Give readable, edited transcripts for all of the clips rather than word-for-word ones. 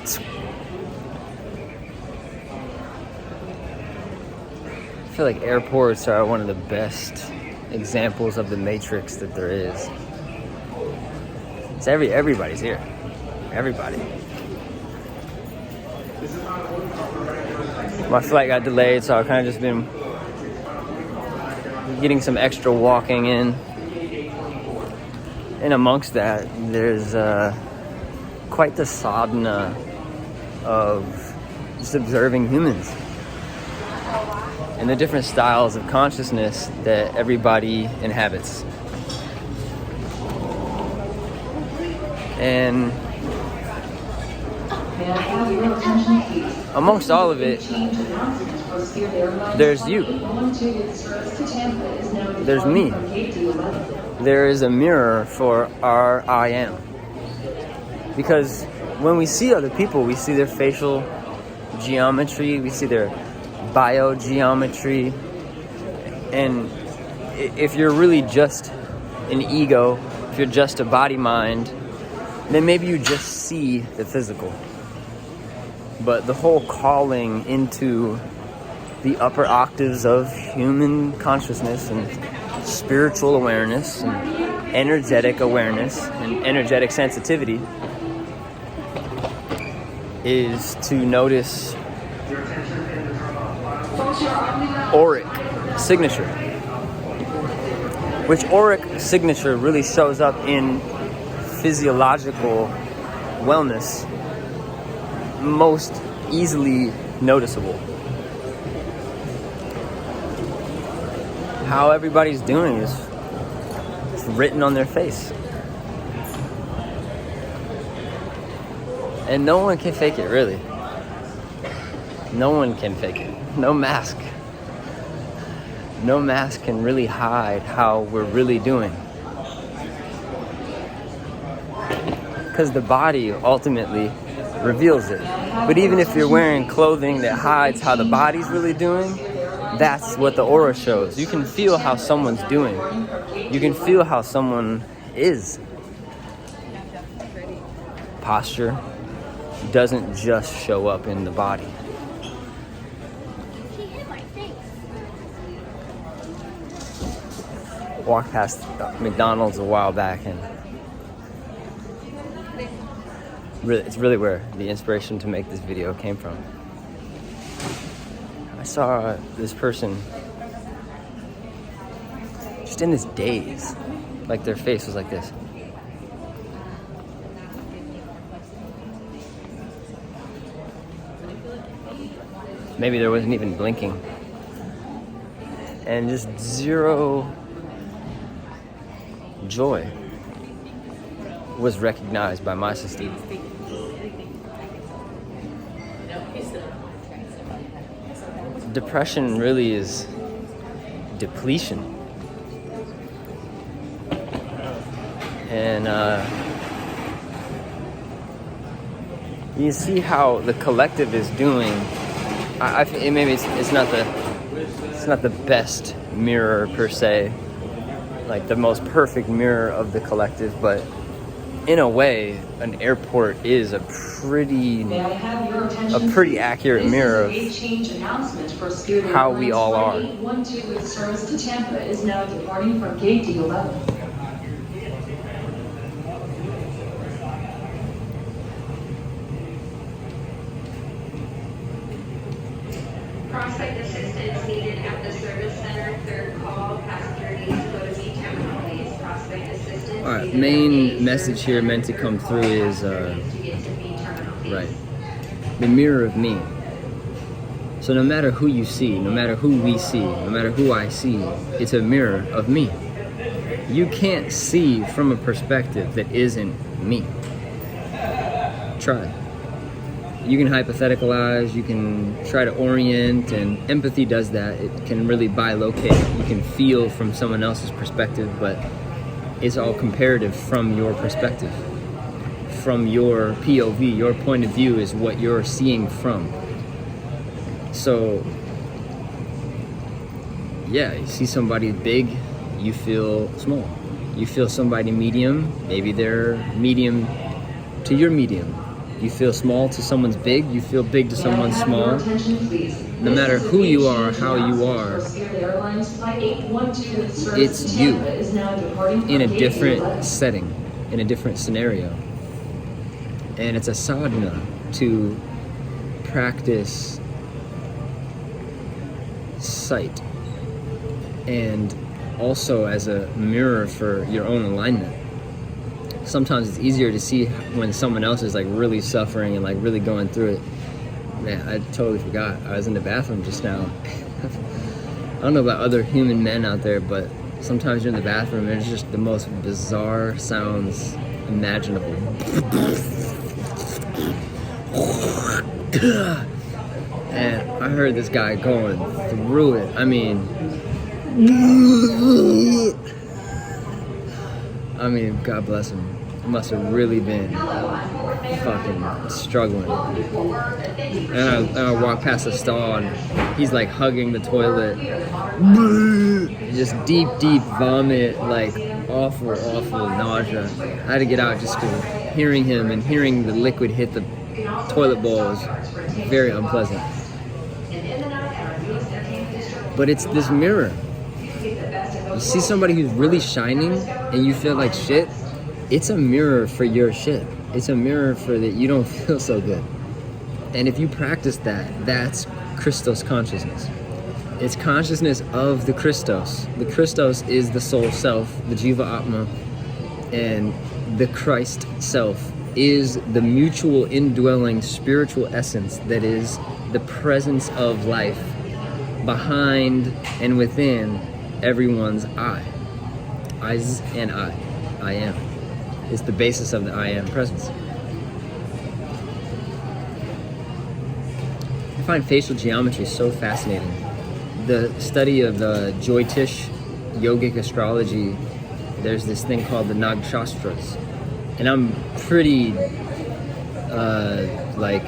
I feel like airports are one of the best examples of the matrix that there is. It's everybody's here. Everybody. My flight got delayed, so I've kind of just been getting some extra walking in. And amongst that, there's quite the sadhana of just observing humans and the different styles of consciousness that everybody inhabits. And amongst all of it, there's you. There's me. There is a mirror for our I am. Because when we see other people, we see their facial geometry, we see their biogeometry. And if you're really just an ego, if you're just a body-mind, then maybe you just see the physical. But the whole calling into the upper octaves of human consciousness and spiritual awareness and energetic awareness and energetic sensitivity is to notice auric signature, which auric signature really shows up in physiological wellness most easily noticeable. How everybody's doing is written on their face. And no one can fake it, really. No one can fake it. No mask. No mask can really hide how we're really doing. Because the body ultimately reveals it. But even if you're wearing clothing that hides how the body's really doing, that's what the aura shows. You can feel how someone's doing. You can feel how someone is. Posture doesn't just show up in the body. Walked past McDonald's a while back, and it's really where the inspiration to make this video came from. I saw this person just in this daze, like their face was like this. Maybe there wasn't even blinking. And just zero joy was recognized by my system. Depression really is depletion. And you see how the collective is doing. Maybe it's not the best mirror per se, like the most perfect mirror of the collective, but in a way, an airport is a pretty accurate mirror of how we all are. 812 with service to Tampa is now departing from gate D11. Prospect assistance needed at the service center. Third call, passenger needs to go to B-Town, please. Prospect assistance. All right, main message here meant to come through is right, the mirror of me. So no matter who you see, no matter who we see, no matter who I see, it's a mirror of me. You can't see from a perspective that isn't me. Try. You can hypotheticalize, you can try to orient, and empathy does that. It can really bilocate. You can feel from someone else's perspective, but it's all comparative from your perspective. From your POV, your point of view is what you're seeing from. So, yeah, you see somebody big, you feel small. You feel somebody medium, maybe they're medium to your medium. You feel small to someone's big, you feel big to someone's small. No matter who you are, how you are, it's you in a different setting, in a different scenario. And it's a sadhana to practice sight, and also as a mirror for your own alignment. Sometimes it's easier to see when someone else is like really suffering and like really going through it. Man, I totally forgot. I was in the bathroom just now. I don't know about other human men out there, but sometimes you're in the bathroom and it's just the most bizarre sounds imaginable. And I heard this guy going through it. I mean, God bless him. He must have really been fucking struggling. And I walk past the stall and he's like hugging the toilet. Just deep vomit, like awful nausea. I had to get out just because hearing him and hearing the liquid hit the toilet bowl was very unpleasant. But it's this mirror. You see somebody who's really shining and you feel like shit, it's a mirror for your shit. It's a mirror for that you don't feel so good. And if you practice that, that's Christos consciousness. It's consciousness of the Christos. The Christos is the soul self, the Jiva Atma, and the Christ self is the mutual indwelling spiritual essence that is the presence of life behind and within everyone's I. I's and I am. It's the basis of the I am presence. I find facial geometry so fascinating. The study of the Jyotish yogic astrology, there's this thing called the Nakshastras. And I'm pretty like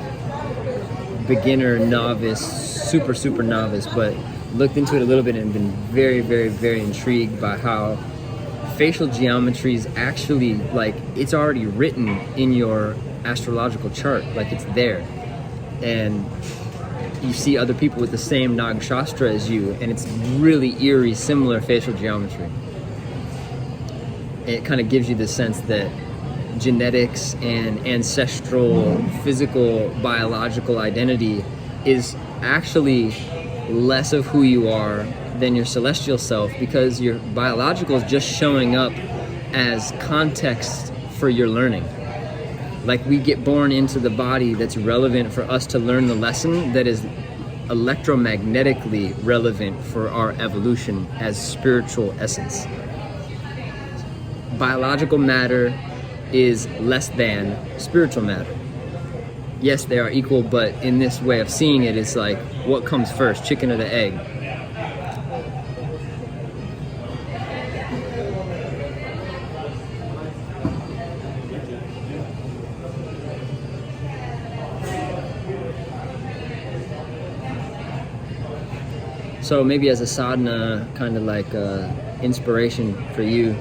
beginner, novice, super novice, but looked into it a little bit and been very intrigued by how facial geometry is actually like, it's already written in your astrological chart, like it's there. And you see other people with the same Nakshastra as you, and it's really eerie, similar facial geometry. It kind of gives you the sense that genetics and ancestral, physical, biological identity is actually less of who you are than your celestial self, because your biological is just showing up as context for your learning. Like we get born into the body that's relevant for us to learn the lesson that is electromagnetically relevant for our evolution as spiritual essence. Biological matter is less than spiritual matter. Yes, they are equal, but in this way of seeing it, it's like, what comes first, chicken or the egg? So maybe as a sadhana, kind of like inspiration for you,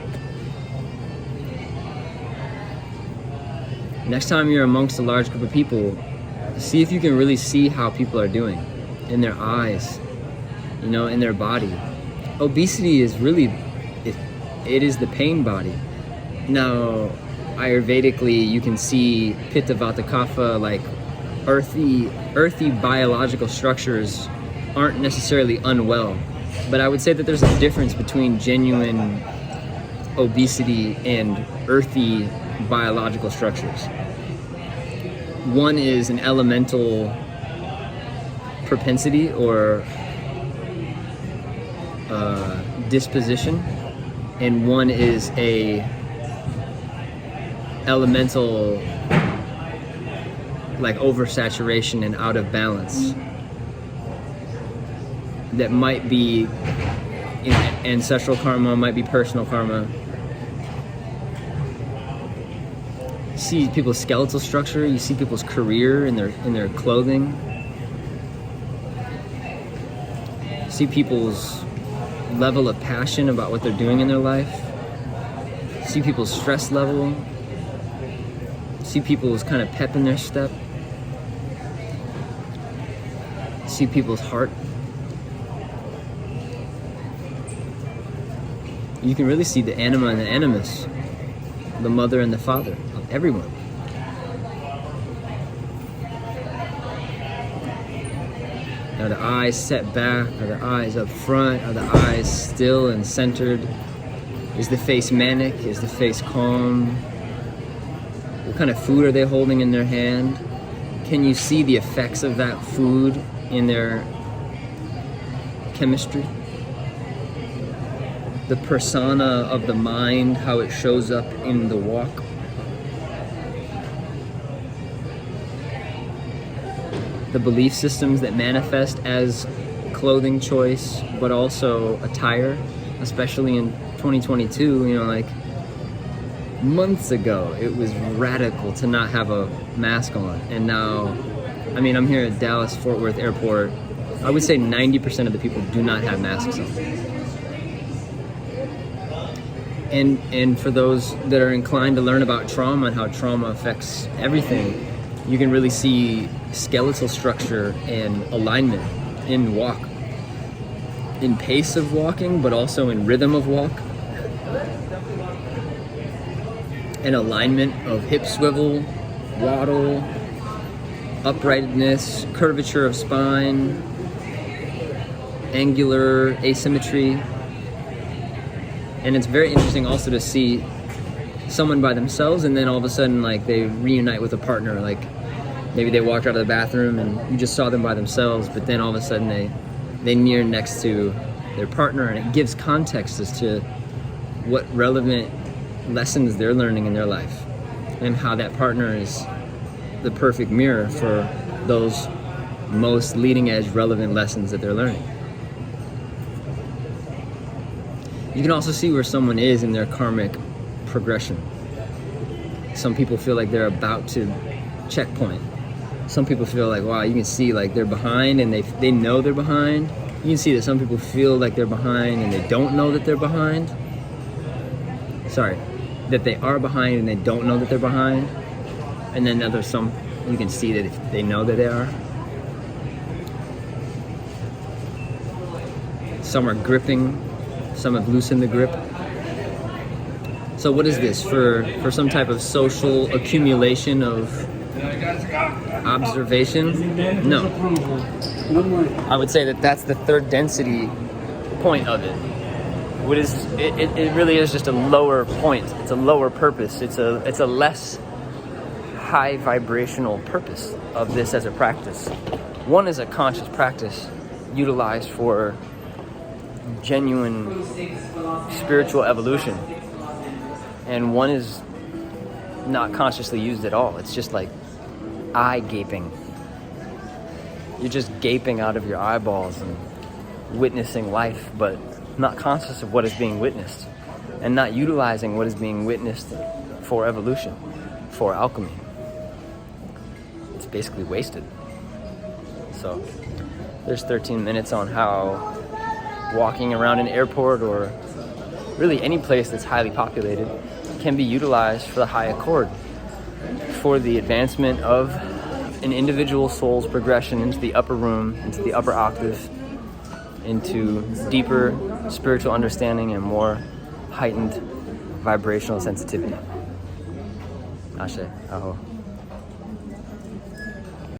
next time you're amongst a large group of people, see if you can really see how people are doing in their eyes, you know, in their body. Obesity is really, it is the pain body. Now, Ayurvedically, you can see Pitta, Vata, Kapha, like earthy biological structures aren't necessarily unwell. But I would say that there's a difference between genuine obesity and earthy biological structures. One is an elemental propensity or disposition, and one is a elemental like oversaturation and out of balance that might be ancestral karma, might be personal karma. You see people's skeletal structure, you see people's career in their clothing. You see people's level of passion about what they're doing in their life. You see people's stress level. You See people's kind of pep in their step. See people's heart. You can really see the anima and the animus, the mother and the father of everyone. Are the eyes set back? Are the eyes up front? Are the eyes still and centered? Is the face manic? Is the face calm? What kind of food are they holding in their hand? Can you see the effects of that food in their chemistry? The persona of the mind, how it shows up in the walk. The belief systems that manifest as clothing choice, but also attire, especially in 2022, you know, like months ago, it was radical to not have a mask on. And now, I mean, I'm here at Dallas Fort Worth Airport. I would say 90% of the people do not have masks on. And for those that are inclined to learn about trauma and how trauma affects everything, you can really see skeletal structure and alignment in walk, in pace of walking, but also in rhythm of walk, and alignment of hip swivel, waddle, uprightness, curvature of spine, angular asymmetry. And it's very interesting also to see someone by themselves and then all of a sudden like they reunite with a partner. Like maybe they walked out of the bathroom and you just saw them by themselves, but then all of a sudden they near next to their partner, and it gives context as to what relevant lessons they're learning in their life and how that partner is the perfect mirror for those most leading edge relevant lessons that they're learning. You can also see where someone is in their karmic progression. Some people feel like they're about to checkpoint. Some people feel like, wow, you can see like they're behind and they know they're behind. You can see that some people feel like they're behind and they don't know that they're behind. Sorry, that they are behind and they don't know that they're behind. And then there's some, you can see that if they know that they are. Some are gripping. Some have loosened the grip. So what is this? For some type of social accumulation of observation? No. I would say that that's the third density point of it. What is it really is just a lower point. It's a lower purpose. It's a less high vibrational purpose of this as a practice. One is a conscious practice utilized for genuine spiritual evolution, and one is not consciously used at all. It's just like eye gaping. You're just gaping out of your eyeballs and witnessing life, but not conscious of what is being witnessed and not utilizing what is being witnessed for evolution, for alchemy. It's basically wasted. So there's 13 minutes on how walking around an airport or really any place that's highly populated can be utilized for the high accord, for the advancement of an individual soul's progression into the upper room, into the upper octave, into deeper spiritual understanding and more heightened vibrational sensitivity. Ashe, aho.